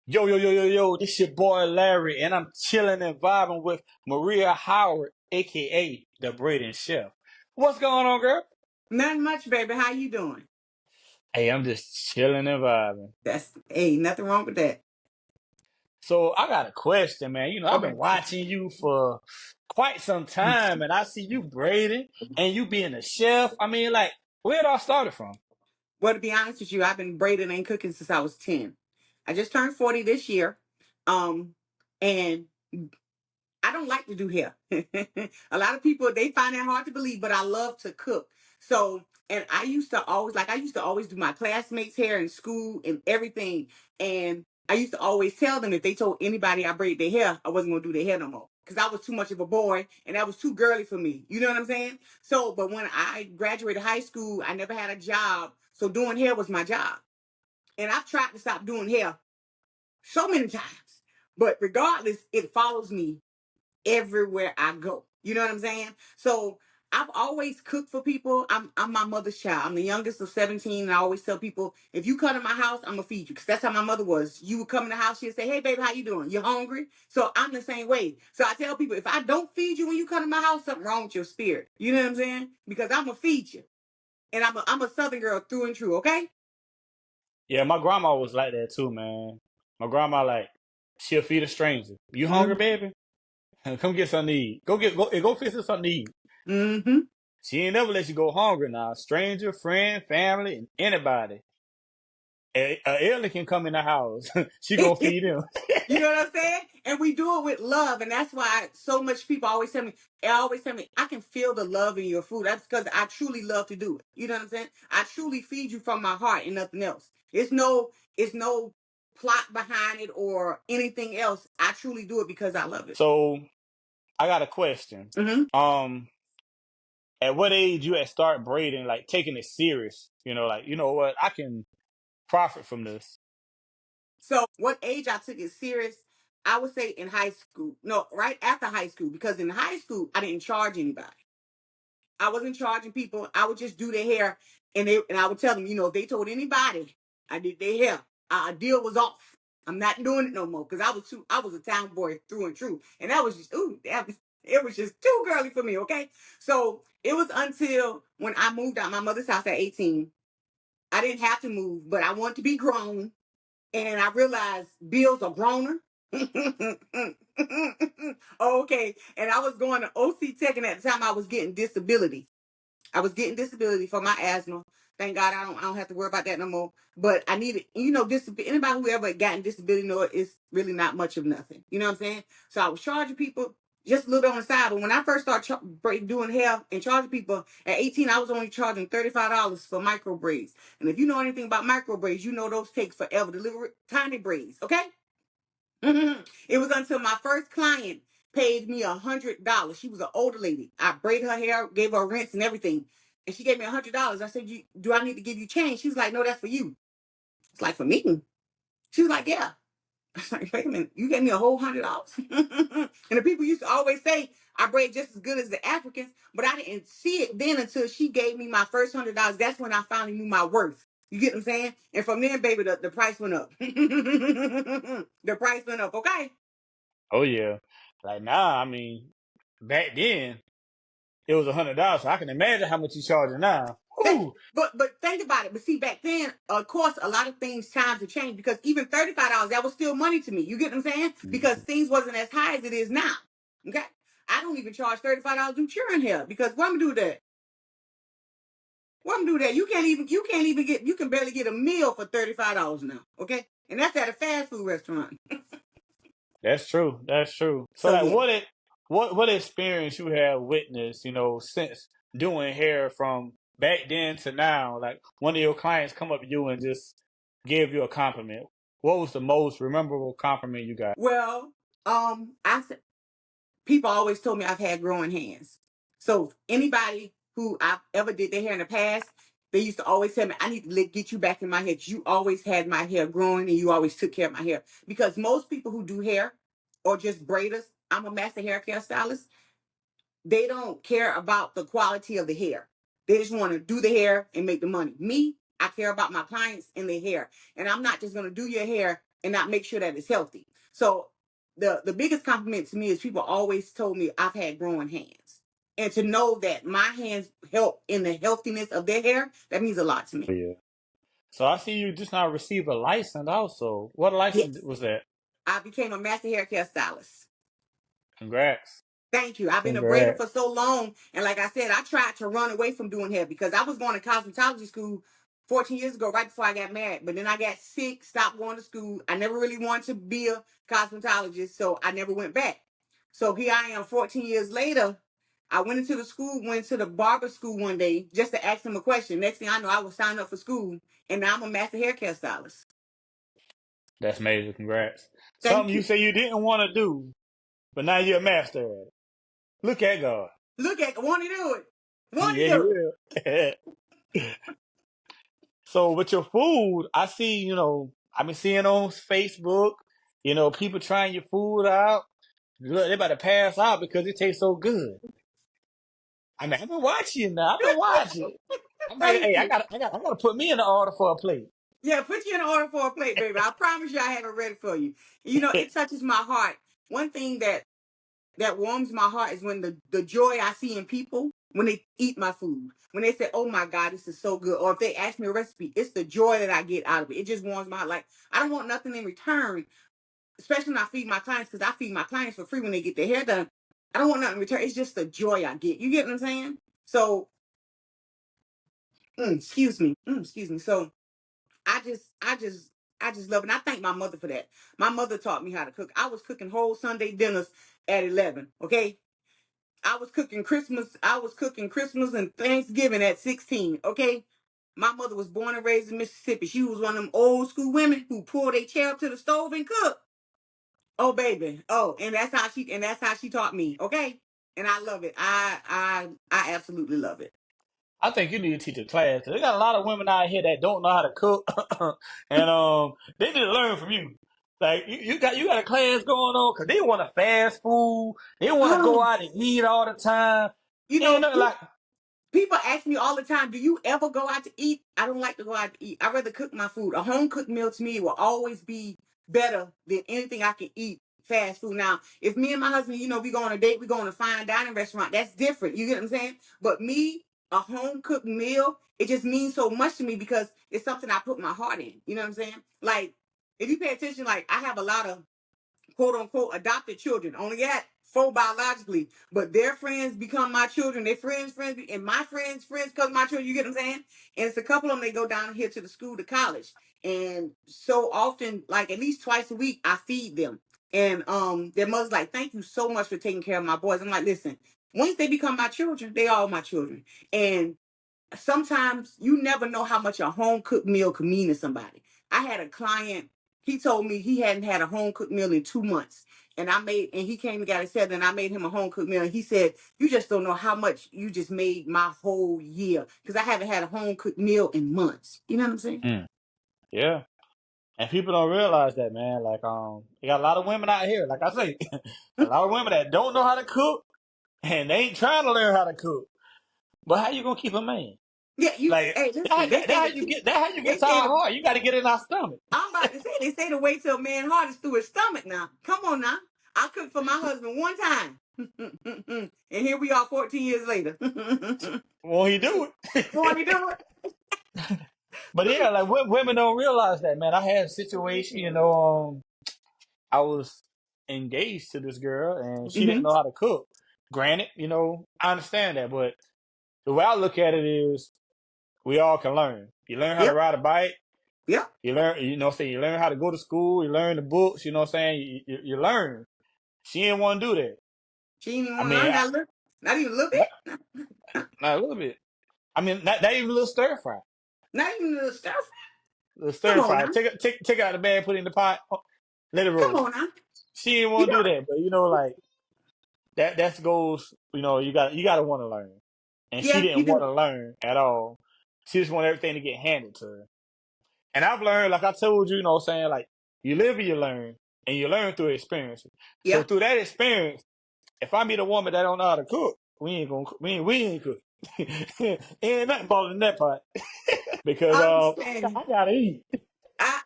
Yo, yo, yo, yo, yo, this your boy Larry, and I'm chilling and vibing with Maria Howard, aka the Braden Chef. What's going on, girl? Nothing much, baby. How you doing? Hey, I'm just chilling and vibing. That's hey, nothing wrong with that. So I got a question, man. I've been Okay. watching you for quite some time, and I see you braiding and you being a chef. Where it all started from? Well, to be honest with you, I've been braiding and cooking since I was 10. I just turned 40 this year. Um, and I don't like to do hair. A lot of people they find that hard to believe, but I love to cook. So, and I used to always do my classmates' hair in school and everything. And I used to always tell them if they told anybody I braided their hair, I wasn't gonna do their hair no more. Because I was too much of a boy and that was too girly for me. You know what I'm saying? So, but when I graduated high school, I never had a job. So doing hair was my job. And I've tried to stop doing hair so many times. But regardless, it follows me everywhere I go. You know what I'm saying? So I've always cooked for people. I'm my mother's child. I'm the youngest of 17. And I always tell people, if you come to my house, I'm gonna feed you. Because that's how my mother was. You would come in the house, she'd say, hey baby, how you doing? You hungry? So I'm the same way. So I tell people, if I don't feed you when you come to my house, something wrong with your spirit. You know what I'm saying? Because I'm gonna feed you. And I'm a southern girl through and true, okay? Yeah, my grandma was like that too, man. My grandma, she'll feed a stranger. You hungry, Mm-hmm. baby? Come get something to eat. Go fix us something to eat. Mm-hmm. She ain't never let you go hungry now. Stranger, friend, family, and anybody. A alien can come in the house. She gonna feed him. You know what I'm saying? And we do it with love. And that's why so much people always tell me, I can feel the love in your food. That's because I truly love to do it. You know what I'm saying? I truly feed you from my heart and nothing else. It's no plot behind it or anything else. I truly do it because I love it. So I got a question. Hmm. Um, at what age you had start braiding, like taking it serious? You know what? I can profit from this. So what age I took it serious, I would say in high school. No, right after high school, because in high school I didn't charge anybody. I wasn't charging people. I would just do their hair, and I would tell them, if they told anybody I did their hair, our deal was off. I'm not doing it no more because I was a town boy through and through, and that was just it was just too girly for me. Okay, so it was until when I moved out my mother's house at 18. I didn't have to move, but I wanted to be grown, and I realized bills are growner. Okay, and I was going to OC Tech, and at the time I was getting disability. I was getting disability for my asthma. Thank God I don't have to worry about that no more. But I needed, anybody who ever gotten disability know it's really not much of nothing. You know what I'm saying? So I was charging people just a little bit on the side. But when I first started doing hair and charging people at 18, I was only charging $35 for micro braids. And if you know anything about micro braids, you know those take forever to deliver tiny braids. Okay? It was until my first client paid me $100. She was an older lady. I braided her hair, gave her rinse and everything, and she gave me $100. I said, "Do I need to give you change?" She was like, "No, that's for you." It's like for me. She was like, "Yeah." I was like, "Wait a minute, you gave me a whole $100?" And the people used to always say I braid just as good as the Africans, but I didn't see it then until she gave me my first $100. That's when I finally knew my worth. You get what I'm saying? And from then, baby, the price went up. The price went up. Okay. Oh yeah. Like now, back then it was $100. So I can imagine how much you charging now. That, Whew. but think about it. But see, back then, of course, a lot of things times have changed because even $35 that was still money to me. You get what I'm saying? Because things wasn't as high as it is now. Okay, I don't even charge $35 to do churn hair because what I'm gonna do that? What I'm gonna do that? You can't even get you can barely get a meal for $35 now. Okay, and that's at a fast food restaurant. That's true. That's true. So So like yeah. what experience you have witnessed, since doing hair from back then to now, like one of your clients come up to you and just give you a compliment. What was the most memorable compliment you got? Well, I said people always told me I've had growing hands. So anybody who I've ever did their hair in the past, they used to always tell me, I need to get you back in my hair. You always had my hair growing and you always took care of my hair. Because most people who do hair or just braiders, I'm a master hair care stylist, they don't care about the quality of the hair. They just want to do the hair and make the money. Me, I care about my clients and their hair. And I'm not just going to do your hair and not make sure that it's healthy. So the biggest compliment to me is people always told me I've had growing hands. And to know that my hands help in the healthiness of their hair, that means a lot to me. Yeah. So I see you just now receive a license also. What license Yes. was that? I became a master hair care stylist. Congrats. Thank you. I've been a braider Congrats. for so long. And like I said, I tried to run away from doing hair because I was going to cosmetology school 14 years ago, right before I got married. But then I got sick, stopped going to school. I never really wanted to be a cosmetologist, so I never went back. So here I am 14 years later. I went into the school, went to the barber school one day just to ask them a question. Next thing I know, I was signed up for school, and now I'm a master hair care stylist. That's major. Congrats. Thank Something you you. say you didn't want to do, but now you're a master at it. Look at God. Look at, want to do it. Want to Yeah, he do it. will. So with your food, I see, I've been seeing on Facebook, people trying your food out. Look, they about to pass out because it tastes so good. I mean, I've been watching now. I've been watching. I'm ready. Thank Hey, you. I gotta put me in the order for a plate. Yeah, put you in order for a plate, baby. I promise you I have it ready for you. You know, it touches my heart. One thing that warms my heart is when the joy I see in people when they eat my food. When they say, "Oh my God, this is so good," or if they ask me a recipe, it's the joy that I get out of it. It just warms my heart. Like I don't want nothing in return, especially when I feed my clients, because I feed my clients for free when they get their hair done. I don't want nothing in return. It's just the joy I get. You get what I'm saying? So, excuse me. So I just, I just, I just love it. And I thank my mother for that. My mother taught me how to cook. I was cooking whole Sunday dinners at 11. Okay. I was cooking Christmas. I was cooking Christmas and Thanksgiving at 16. Okay. My mother was born and raised in Mississippi. She was one of them old school women who pulled a chair up to the stove and cook. Oh, baby. Oh, and that's how she taught me. Okay. And I love it. I absolutely love it. I think you need to teach a class. There got a lot of women out here that don't know how to cook, and they need to learn from you. Like you got a class going on because they want to fast food. They want to go Oh, out and eat all the time. you Ain't know, nothing like people ask me all the time, do you ever go out to eat? I don't like to go out to eat. I rather cook my food. A home cooked meal to me will always be better than anything I can eat fast food. Now, if me and my husband, we go on a date, we go on a fine dining restaurant, that's different. You get what I'm saying? But me, a home cooked meal, it just means so much to me because it's something I put my heart in. You know what I'm saying? Like, if you pay attention, like I have a lot of quote unquote adopted children. Only got four biologically, but their friends become my children. Their friends, and my friends become my children. You get what I'm saying? And it's a couple of them. They go down here to the school to college, and so often, like at least twice a week, I feed them. And their mother's like, "Thank you so much for taking care of my boys." I'm like, "Listen, once they become my children, they are my children." And sometimes you never know how much a home cooked meal can mean to somebody. I had a client, he told me he hadn't had a home cooked meal in 2 months. And he came and got it said, and I made him a home cooked meal. And he said, "You just don't know how much you just made my whole year." Because I haven't had a home cooked meal in months. You know what I'm saying? mm, yeah. And people don't realize that, man. Like, you got a lot of women out here, like I say, a lot of women that don't know how to cook and they ain't trying to learn how to cook. But how you gonna keep a man? Yeah, Like hey, listen, they that say how that, you get that how you they get to say our the, heart. You got to get in our stomach. I'm about to say, they say the way to a man's heart is through his stomach now. Come on now. I cooked for my husband one time. And here we are 14 years later. Won't he do it? Want to do it? But yeah, like women don't realize that, man. I had a situation, I was engaged to this girl and she didn't Hmm. know how to cook. Granted, I understand that, but the way I look at it is we all can learn. You learn how to Yep. ride a bike. Yep. You learn, you learn how to go to school. You learn the books. You know what I'm saying? You learn. She didn't want to do that. She didn't even I want to mean, learn that little, not even a little not, bit. not a little bit. I mean, not even a little stir fry. Not even a little stuff. A little Come stir on fry. now. Take it out of the bag, put it in the pot, let it Come roast. on now. She didn't You want to do know, that, but like that goes. You got to want to learn, and she yeah, you didn't want do. to learn at all. She just wanted everything to get handed to her. And I've learned, like I told you, what I'm saying, like you live and you learn through experiences. So Yeah. through that experience, if I meet a woman that don't know how to cook, we ain't cook. Ain't nothing falling in that pot because I I understand. gotta eat.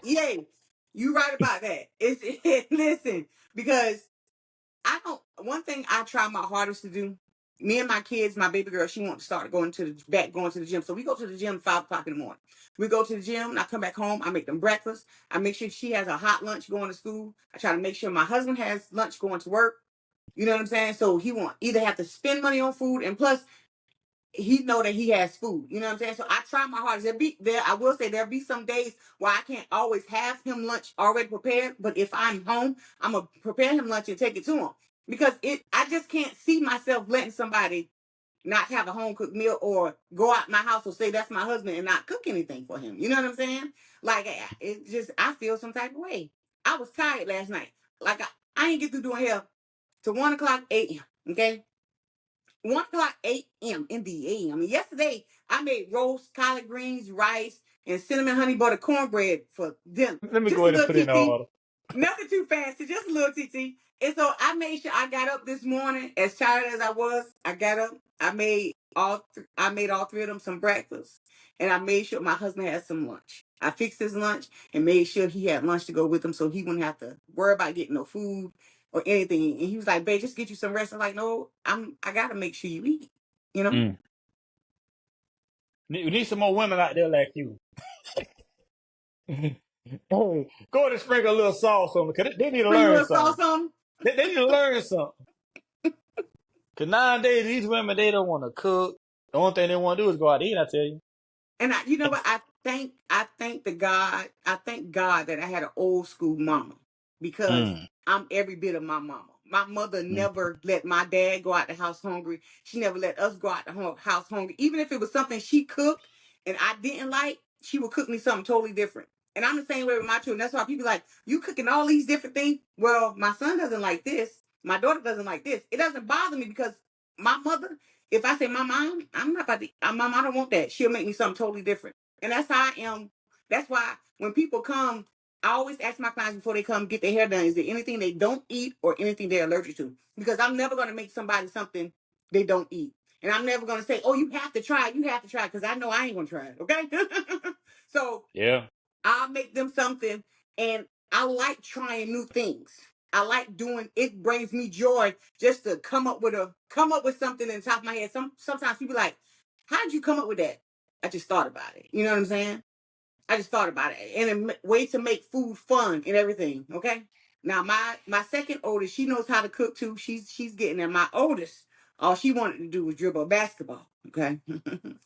Yay. You right about that. Listen, because I don't. One thing I try my hardest to do. Me and my kids, my baby girl, she wants to start going to the gym. So we go to the gym 5 o'clock in the morning. We go to the gym. And I come back home. I make them breakfast. I make sure she has a hot lunch going to school. I try to make sure my husband has lunch going to work. You know what I'm saying? So he won't either have to spend money on food, and plus he know that he has food. You know what I'm saying? So I try my hardest. I will say there'll be some days where I can't always have him lunch already prepared. But if I'm home, I'm gonna prepare him lunch and take it to him. Because I just can't see myself letting somebody not have a home cooked meal or go out my house or say that's my husband and not cook anything for him. You know what I'm saying? Like it just I feel some type of way. I was tired last night. Like I ain't get through doing hair to 1 o'clock a.m. Okay, 1 o'clock a.m. in the AM. Yesterday, I made roast collard greens, rice, and cinnamon honey butter cornbread for dinner. Let me Just go a ahead and little put in an TT. order. Nothing too fancy, just a little TT. And so I made sure I got up this morning, as tired as I was. I got up. I made all three of them some breakfast, and I made sure my husband had some lunch. I fixed his lunch and made sure he had lunch to go with him, so he wouldn't have to worry about getting no food or anything. And he was like, "Babe, just get you some rest." I'm like, "No, I gotta make sure you eat." You know, Mm. We need some more women out there like you. Oh, go ahead and sprinkle a little sauce on them because they need to sprinkle a learn little something. sauce on 'em. They need to learn something. Because nowadays, these women, they don't want to cook. The only thing they want to do is go out to eat, I tell you. And you know what? I thank God that I had an old school mama, because Mm. I'm every bit of my mama. My mother Mm. never let my dad go out the house hungry. She never let us go out the house hungry. Even if it was something she cooked and I didn't like, she would cook me something totally different. And I'm the same way with my children. That's why people are like, you cooking all these different things. Well, my son doesn't like this. My daughter doesn't like this. It doesn't bother me because my mother, if I say, my mom, I'm not about to, mom, I don't want that. She'll make me something totally different. And that's how I am. That's why when people come, I always ask my clients before they come get their hair done, is there anything they don't eat or anything they're allergic to? Because I'm never going to make somebody something they don't eat. And I'm never going to say, oh, you have to try it. You have to try it, because I know I ain't going to try it. Okay. So Yeah. I'll make them something, and I like trying new things. I like doing it. Brings me joy just to come up with something in the top of my head. Sometimes people like, how did you come up with that? I just thought about it. You know what I'm saying? I just thought about it, and a way to make food fun and everything. Okay. Now my second oldest, she knows how to cook too. She's getting there. My oldest, all she wanted to do was dribble a basketball. Okay.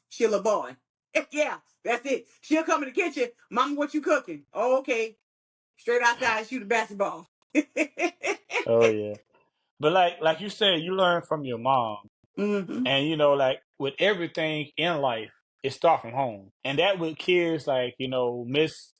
She'll a boy. Yeah, that's it. She'll come in the kitchen. Mama, what you cooking? Oh, okay. Straight outside, shoot a basketball. Oh, yeah. But like you said, you learn from your mom. Hmm. And, like with everything in life, it starts from home. And that with kids, like, miss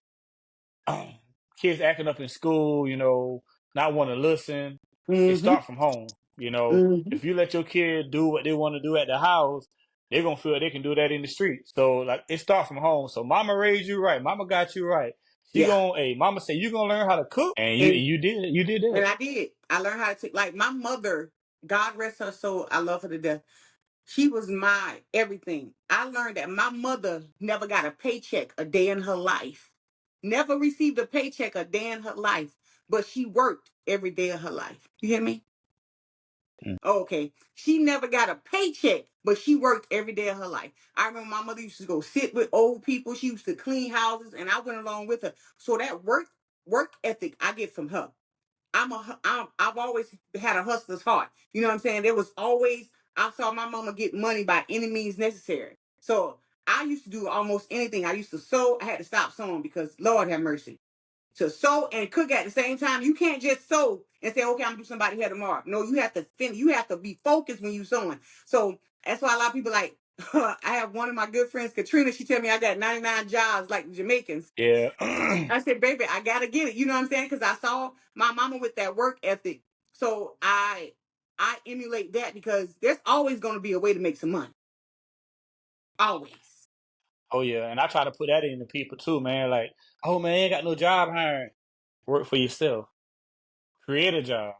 kids acting up in school, not want to listen. It Hmm. starts from home. Hmm. If you let your kid do what they want to do at the house, they're gonna feel they can do that in the street. So like it starts from home. So mama raised you right. Mama got you right. Yeah. Hey, mama said you gonna learn how to cook, and you And you did you did that. and I did. I learned how to take, like, my mother, God rest her soul. I love her to death. She was my everything. I learned that my mother never got a paycheck a day in her life. Never received a paycheck a day in her life, but she worked every day of her life. You hear me? Mm. Okay. She never got a paycheck, but she worked every day of her life. I remember my mother used to go sit with old people. She used to clean houses, and I went along with her. So that work ethic I get from her. I've always had a hustler's heart. You know what I'm saying? There was always, I saw my mama get money by any means necessary. So I used to do almost anything. I used to sew. I had to stop sewing because Lord have mercy. To sew and cook at the same time, you can't just sew and say, okay, I'm gonna do somebody here tomorrow. No, you have to finish. You have to be focused when you sewing. So that's why a lot of people like, I have one of my good friends, Katrina. She tell me I got 99 jobs like the Jamaicans. Yeah. I said, baby, I gotta get it. You know what I'm saying? Because I saw my mama with that work ethic. So I emulate that, because there's always gonna be a way to make some money. Always. Oh yeah, and I try to put that into people too, man. Like, oh man, you ain't got no job hiring. Work for yourself. Create a job.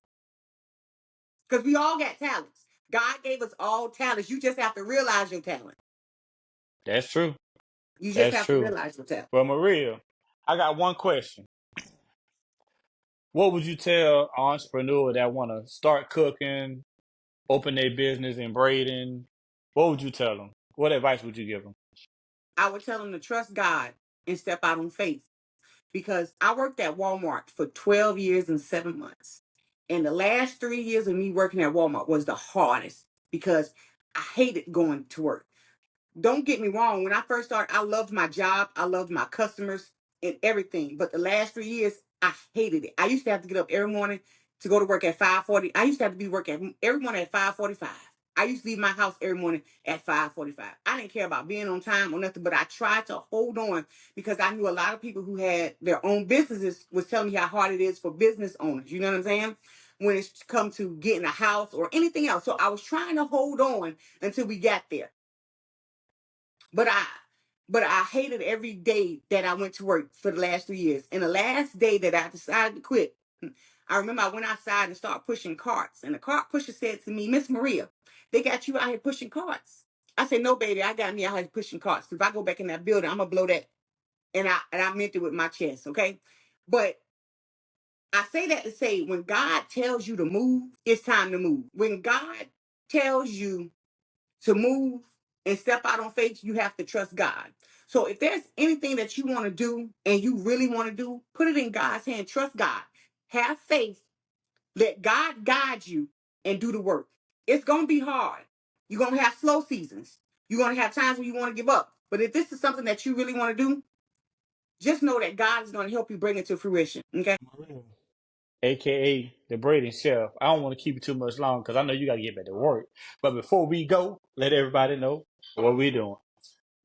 Because we all got talents. God gave us all talents. You just have to realize your talent. That's true. You just That's have to true. realize your talent. Well, Maria, I got one question. what would you tell an entrepreneur that want to start cooking, open their business in braiding? What would you tell them? What advice would you give them? I would tell them to trust God and step out on faith, because I worked at Walmart for 12 years and 7 months. And the last 3 years of me working at Walmart was the hardest because I hated going to work. Don't get me wrong. When I first started, I loved my job. I loved my customers and everything. But the last 3 years, I hated it. I used to have to get up every morning to go to work at 5:40. I used to have to be working every morning at 5:45. I used to leave my house every morning at 5:45. I didn't care about being on time or nothing, but I tried to hold on because I knew a lot of people who had their own businesses was telling me how hard it is for business owners. You know what I'm saying? When it's come to getting a house or anything else. So I was trying to hold on until we got there. But I hated every day that I went to work for the last 3 years. And the last day that I decided to quit, I remember I went outside and started pushing carts. And the cart pusher said to me, Miss Maria, they got you out here pushing carts. I said, no, baby, I got me out here pushing carts. If I go back in that building, I'm gonna blow that. And I meant it with my chest, okay? But I say that to say when God tells you to move, it's time to move. When God tells you to move and step out on faith, you have to trust God. So if there's anything that you want to do and you really want to do, put it in God's hand. Trust God. Have faith. Let God guide you and do the work. It's going to be hard. You're going to have slow seasons. You're going to have times when you want to give up. But if this is something that you really want to do, just know that God is going to help you bring it to fruition. Okay? AKA the Braden Chef. I don't want to keep it too much long because I know you got to get back to work. But before we go, let everybody know what we doing.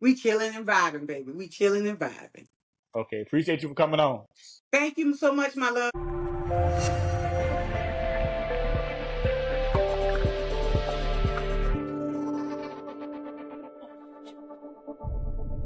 We chilling and vibing, baby. We chilling and vibing. Okay, appreciate you for coming on. Thank you so much, my love.